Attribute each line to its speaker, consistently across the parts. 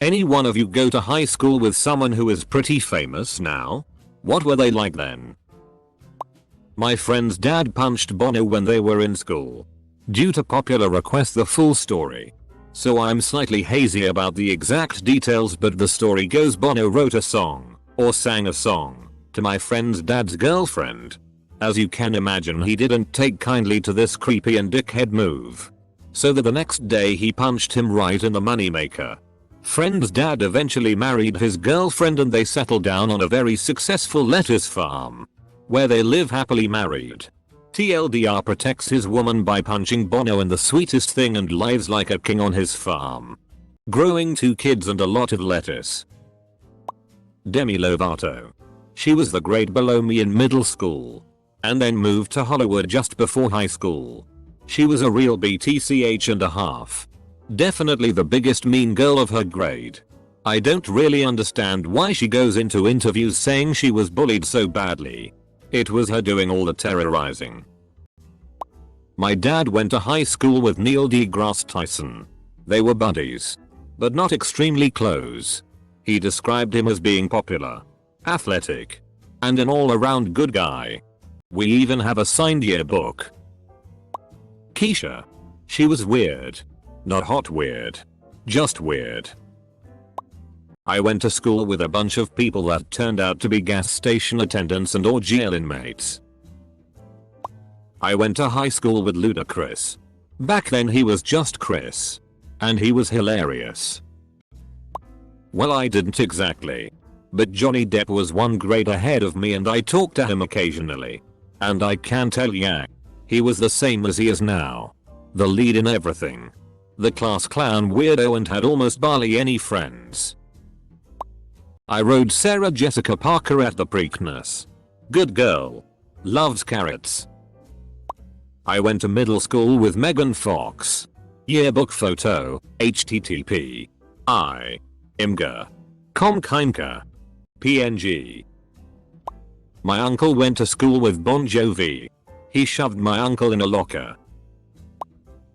Speaker 1: Any one of you go to high school with someone who is pretty famous now? What were they like then? My friend's dad punched Bono when they were in school. Due to popular request, the full story. So I'm slightly hazy about the exact details, but the story goes Bono wrote a song, or sang a song, to my friend's dad's girlfriend. As you can imagine, he didn't take kindly to this creepy and dickhead move. So that the next day he punched him right in the moneymaker. Friend's dad eventually married his girlfriend and they settled down on a very successful lettuce farm, where they live happily married. TLDR protects his woman by punching Bono in the sweetest thing and lives like a king on his farm, growing 2 kids and a lot of lettuce. Demi Lovato. She was the grade below me in middle school, and then moved to Hollywood just before high school. She was a real BTCH and a half. Definitely the biggest mean girl of her grade. I don't really understand why she goes into interviews saying she was bullied so badly. It was her doing all the terrorizing. My dad went to high school with Neil deGrasse Tyson. They were buddies, but not extremely close. He described him as being popular, athletic, and an all-around good guy. We even have a signed yearbook. Keisha. She was weird. Not hot weird. Just weird. I went to school with a bunch of people that turned out to be gas station attendants and or jail inmates. I went to high school with Ludacris. Back then he was just Chris. And he was hilarious. Well, I didn't exactly. But Johnny Depp was 1 grade ahead of me and I talked to him occasionally. And I can tell ya, he was the same as he is now. The lead in everything. The class clown weirdo and had almost barely any friends. I rode Sarah Jessica Parker at the Preakness. Good girl. Loves carrots. I went to middle school with Megan Fox. Yearbook photo, http. Imgur. Comkinka. PNG. My uncle went to school with Bon Jovi. He shoved my uncle in a locker.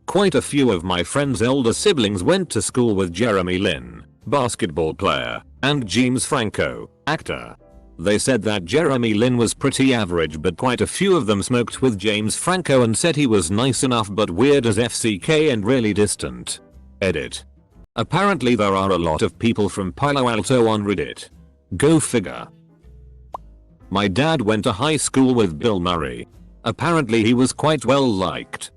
Speaker 1: Quite a few of my friends' older siblings went to school with Jeremy Lin, basketball player, and James Franco, actor. They said that Jeremy Lin was pretty average, but quite a few of them smoked with James Franco and said he was nice enough but weird as FCK and really distant. Edit. Apparently there are a lot of people from Palo Alto on Reddit. Go figure. My dad went to high school with Bill Murray. Apparently he was quite well liked.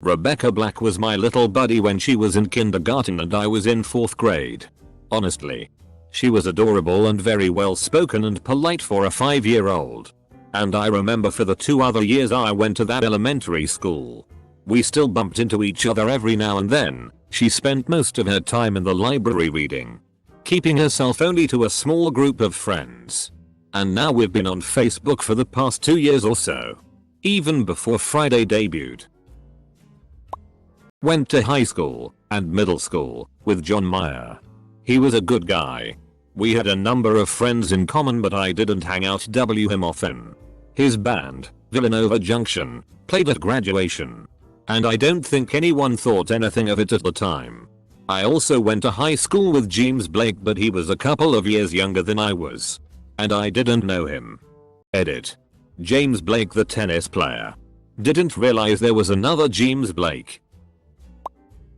Speaker 1: Rebecca Black was my little buddy when she was in kindergarten and I was in 4th grade. Honestly, she was adorable and very well spoken and polite for a 5-year-old. And I remember for the 2 other years I went to that elementary school, we still bumped into each other every now and then. She spent most of her time in the library reading, keeping herself only to a small group of friends. And now we've been on Facebook for the past 2 years or so. Even before Friday debuted. Went to high school and middle school with John Mayer. He was a good guy. We had a number of friends in common but I didn't hang out with him often. His band, Villanova Junction, played at graduation. And I don't think anyone thought anything of it at the time. I also went to high school with James Blake but he was a couple of years younger than I was. And I didn't know him. Edit. James Blake the tennis player. Didn't realize there was another James Blake.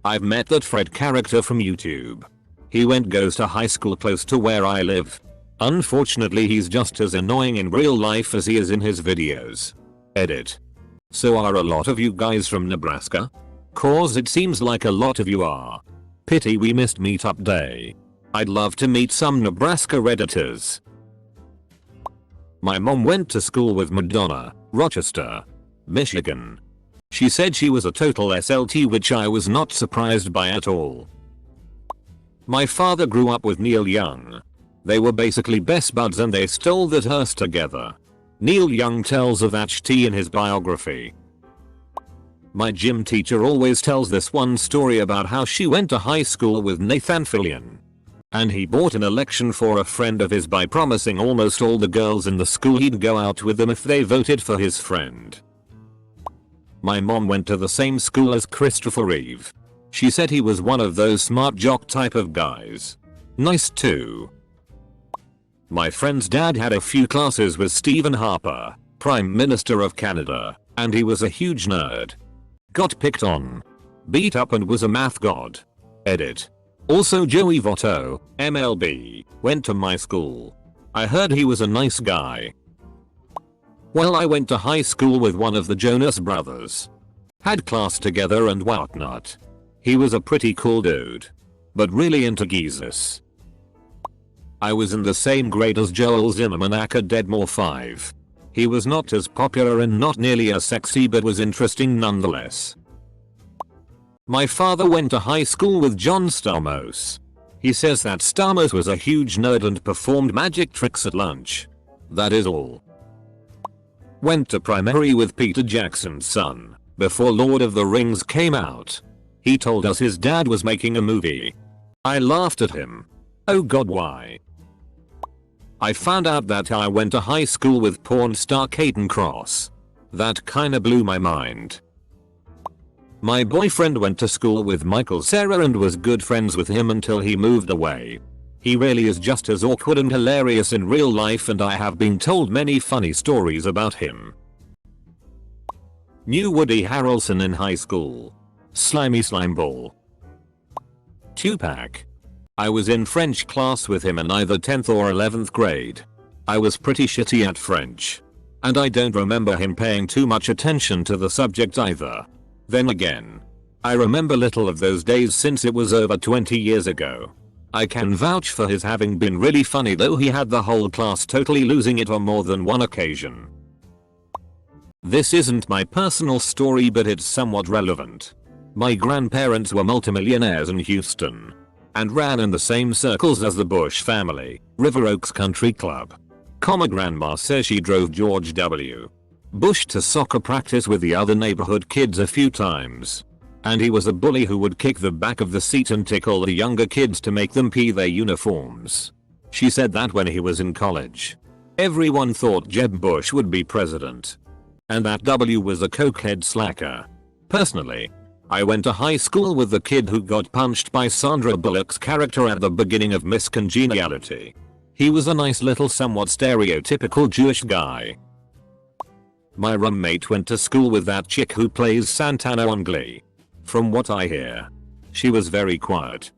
Speaker 1: I've met that Fred character from YouTube. He goes to high school close to where I live. Unfortunately he's just as annoying in real life as he is in his videos. Edit. So are a lot of you guys from Nebraska? Cause it seems like a lot of you are. Pity we missed meetup day. I'd love to meet some Nebraska Redditors. My mom went to school with Madonna, Rochester, Michigan. She said she was a total SLT, which I was not surprised by at all. My father grew up with Neil Young. They were basically best buds and they stole that hearse together. Neil Young tells of HT in his biography. My gym teacher always tells this one story about how she went to high school with Nathan Fillion. And he bought an election for a friend of his by promising almost all the girls in the school he'd go out with them if they voted for his friend. My mom went to the same school as Christopher Reeve. She said he was one of those smart jock type of guys. Nice too. My friend's dad had a few classes with Stephen Harper, Prime Minister of Canada, and he was a huge nerd. Got picked on, beat up and was a math god. Edit. Also Joey Votto, MLB, went to my school. I heard he was a nice guy. Well, I went to high school with one of the Jonas brothers. Had class together and whatnot. He was a pretty cool dude. But really into Jesus. I was in the same grade as Joel Zimmerman aka Deadmore 5. He was not as popular and not nearly as sexy but was interesting nonetheless. My father went to high school with John Stamos. He says that Stamos was a huge nerd and performed magic tricks at lunch. That is all. Went to primary with Peter Jackson's son, before Lord of the Rings came out. He told us his dad was making a movie. I laughed at him. Oh god, why? I found out that I went to high school with porn star Caden Cross. That kinda blew my mind. My boyfriend went to school with Michael Cera and was good friends with him until he moved away. He really is just as awkward and hilarious in real life, and I have been told many funny stories about him. Knew Woody Harrelson in high school. Slimy slimeball. Tupac. I was in French class with him in either 10th or 11th grade. I was pretty shitty at French. And I don't remember him paying too much attention to the subject either. Then again, I remember little of those days since it was over 20 years ago. I can vouch for his having been really funny, though he had the whole class totally losing it on more than one occasion. This isn't my personal story, but it's somewhat relevant. My grandparents were multimillionaires in Houston and ran in the same circles as the Bush family, River Oaks Country Club. Grandma says she drove George W. Bush to soccer practice with the other neighborhood kids a few times. And he was a bully who would kick the back of the seat and tickle the younger kids to make them pee their uniforms. She said that when he was in college, everyone thought Jeb Bush would be president. And that W was a cokehead slacker. Personally, I went to high school with the kid who got punched by Sandra Bullock's character at the beginning of Miss Congeniality. He was a nice little somewhat stereotypical Jewish guy. My roommate went to school with that chick who plays Santana on Glee. From what I hear, she was very quiet.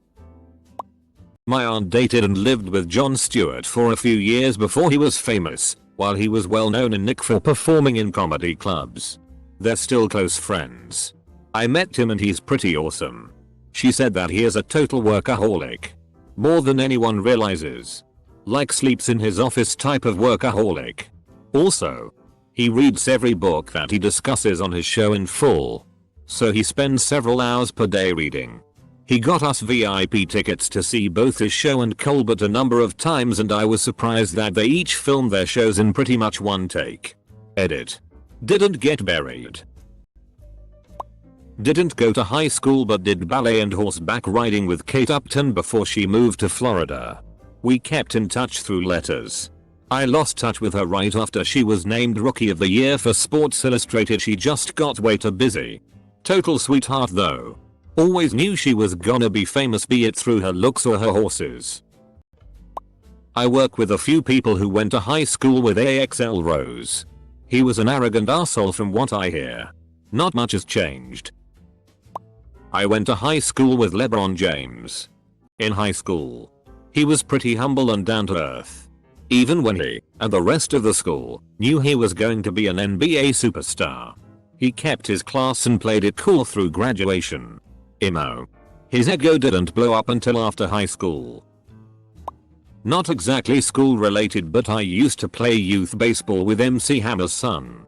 Speaker 1: My aunt dated and lived with Jon Stewart for a few years before he was famous, while he was well known in Nick for performing in comedy clubs. They're still close friends. I met him and he's pretty awesome. She said that he is a total workaholic. More than anyone realizes. Like sleeps in his office type of workaholic. Also, he reads every book that he discusses on his show in full. So he spends several hours per day reading. He got us VIP tickets to see both his show and Colbert a number of times, and I was surprised that they each filmed their shows in pretty much one take. Edit. Didn't get buried. Didn't go to high school but did ballet and horseback riding with Kate Upton before she moved to Florida. We kept in touch through letters. I lost touch with her right after she was named Rookie of the Year for Sports Illustrated. She just got way too busy. Total sweetheart though. Always knew she was gonna be famous, be it through her looks or her horses. I work with a few people who went to high school with Axl Rose. He was an arrogant arsehole from what I hear. Not much has changed. I went to high school with LeBron James. In high school, he was pretty humble and down to earth. Even when he, and the rest of the school, knew he was going to be an NBA superstar. He kept his class and played it cool through graduation. Emo. His ego didn't blow up until after high school. Not exactly school related, but I used to play youth baseball with MC Hammer's son.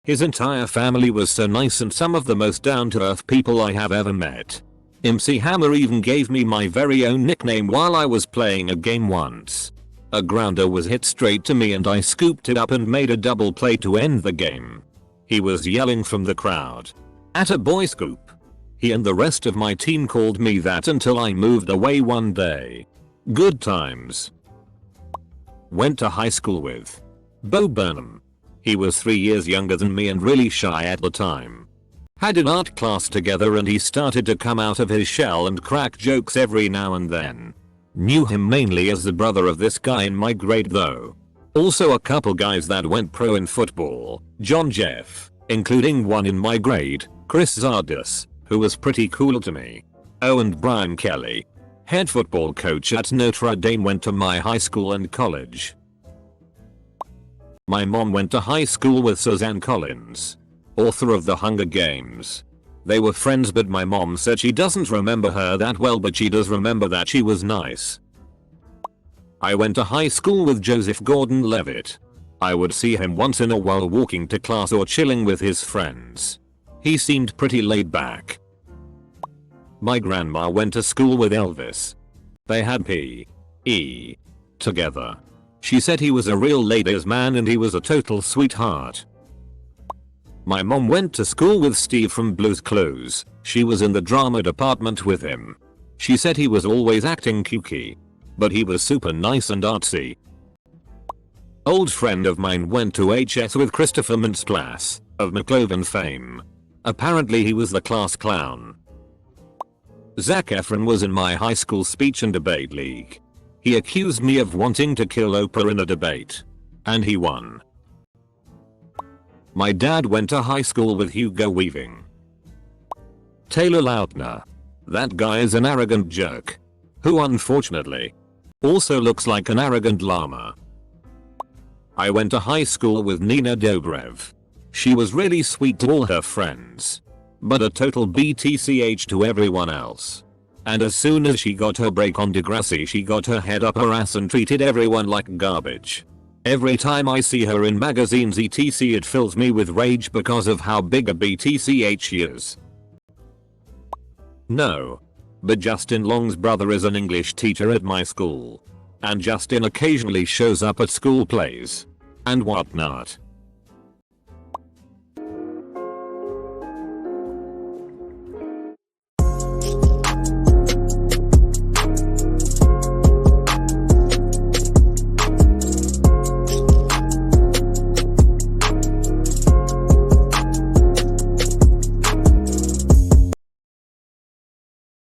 Speaker 1: His entire family was so nice and some of the most down to earth people I have ever met. MC Hammer even gave me my very own nickname while I was playing a game once. A grounder was hit straight to me and I scooped it up and made a double play to end the game. He was yelling from the crowd, "Atta boy Scoop." He and the rest of my team called me that until I moved away one day. Good times. Went to high school with Bo Burnham. He was 3 years younger than me and really shy at the time. Had an art class together and he started to come out of his shell and crack jokes every now and then. Knew him mainly as the brother of this guy in my grade though. Also a couple guys that went pro in football, John Jeff, including one in my grade, Chris Zardes, who was pretty cool to me. Oh, and Brian Kelly, head football coach at Notre Dame, went to my high school and college. My mom went to high school with Suzanne Collins, author of The Hunger Games. They were friends, but my mom said she doesn't remember her that well, but she does remember that she was nice. I went to high school with Joseph Gordon-Levitt. I would see him once in a while walking to class or chilling with his friends. He seemed pretty laid back. My grandma went to school with Elvis. They had P.E. together. She said he was a real ladies' man and he was a total sweetheart. My mom went to school with Steve from Blue's Clues. She was in the drama department with him. She said he was always acting kooky, but he was super nice and artsy. Old friend of mine went to HS with Christopher Mintz-Plasse of MacLeod fame. Apparently he was the class clown. Zac Efron was in my high school speech and debate league. He accused me of wanting to kill Oprah in a debate. And he won. My dad went to high school with Hugo Weaving. Taylor Lautner. That guy is an arrogant jerk. Who unfortunately also looks like an arrogant llama. I went to high school with Nina Dobrev. She was really sweet to all her friends, but a total BTCH to everyone else. And as soon as she got her break on Degrassi, she got her head up her ass and treated everyone like garbage. Every time I see her in magazines etc, it fills me with rage because of how big a BTCH she is. No. But Justin Long's brother is an English teacher at my school. And Justin occasionally shows up at school plays and whatnot.